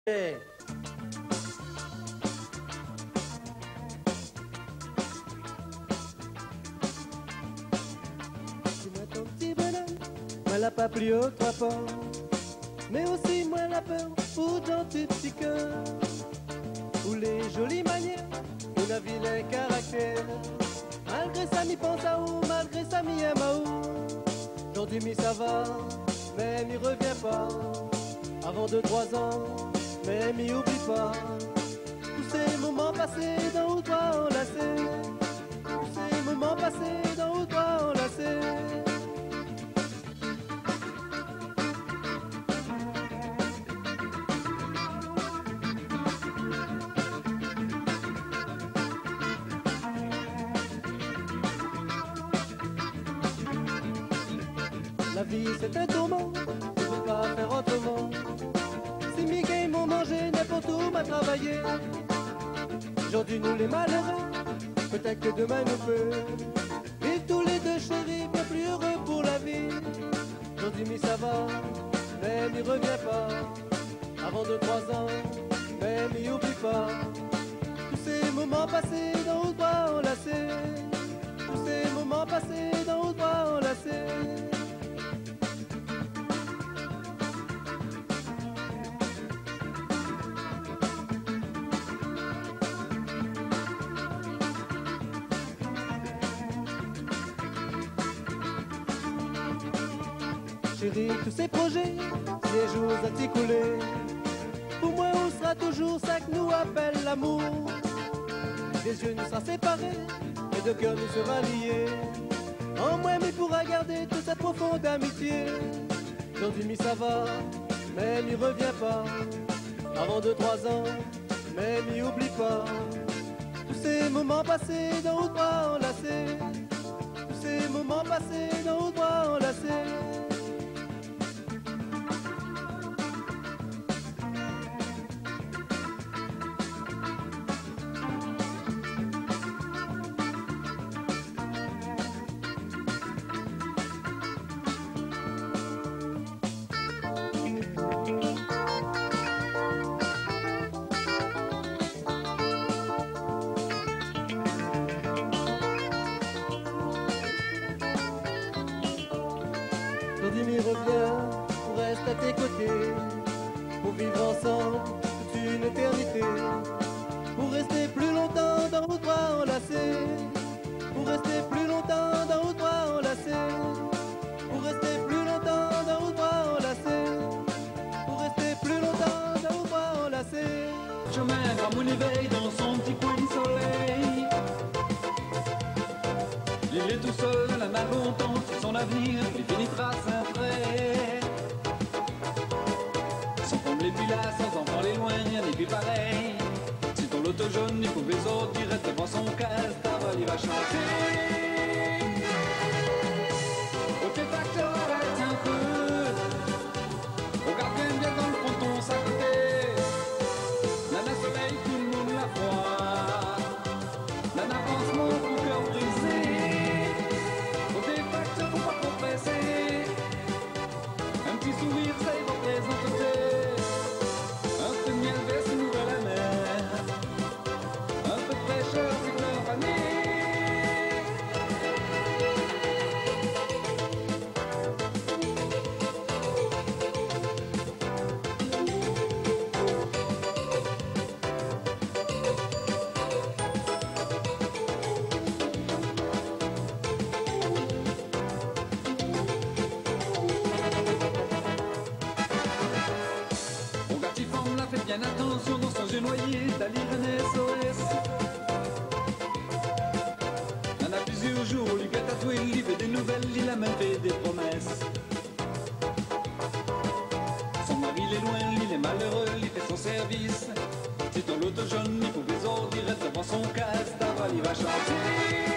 Hey. Dis-moi ton petit bonhomme, moi la pas plus haut trois ports, mais aussi moi la peur pour gentil petit cœur, où les jolies manières, où la vilain caractère, malgré ça m'y pense à où, malgré ça m'y aime à où. Aujourd'hui mi ça va, mais m'y revient pas, avant 2-3 ans, mais m'y oublie pas. Tous ces moments passés dans où toi enlacés, tous ces moments passés dans où toi enlacés. La vie c'est un tourment, je ne peux pas faire autrement. Si mes gains m'ont mangé, n'importe où m'a travaillé. Aujourd'hui nous les malheureux, peut-être que demain nous peut. Et tous les deux chéris, bien plus heureux pour la vie. Aujourd'hui mais ça va, mais m'y reviens pas. Avant 2-3 ans, mais m'y oublie pas. Tous ces moments passés dans où toi enlacés, tous ces moments passés dans où toi enlacés. Chérie, tous ces projets, des jours à t'écouler. Pour moi, on sera toujours ça que nous appelle l'amour. Les yeux nous sera séparés, et de cœur nous sera liés. En moi, mais pourra garder toute cette profonde amitié. Aujourd'hui, mi ça va, mais m'y reviens pas. Avant 2-3 ans, mais m'y oublie pas. Tous ces moments passés dans où toi enlacés, tous ces moments passés dans où toi enlacés. Aujourd'hui m'y reviens pour rester à tes côtés, pour vivre ensemble toute une éternité, pour rester plus longtemps dans où toi enlacés, pour rester plus longtemps dans où toi enlacés, pour rester plus longtemps dans où toi enlacés, pour rester plus longtemps dans où toi enlacés. Chemin vers mon éveil dans son petit coin de soleil. Il est tout seul, la main longtemps sur son avenir, il finira sans frais. Sans femme les puis là, sans enfant les loin, rien n'est plus pareil. Si ton loto jaune, il pouvait les autres, il reste devant son casse, ta voix, il va chanter. Au tes facteurs, arrête un peu. Regarde bien dans le fond ton sac côté. Nana soleil, tout le monde la froid. Nana pense mon cœur brisé. Un petit sourire, ça y représente. Un peu de miel verse une nouvelle mer. Un peu de fraîcheur, c'est leur année. Fais bien attention dans son jeu noyé, t'as lire un SOS. On a plusieurs jours, lui a tatoué, il fait des nouvelles, il a même fait des promesses. Son mari il est loin, il est malheureux, il fait son service. Si ton loto jaune, il faut les ordres, il reste devant son casse, ta voix, il va chanter.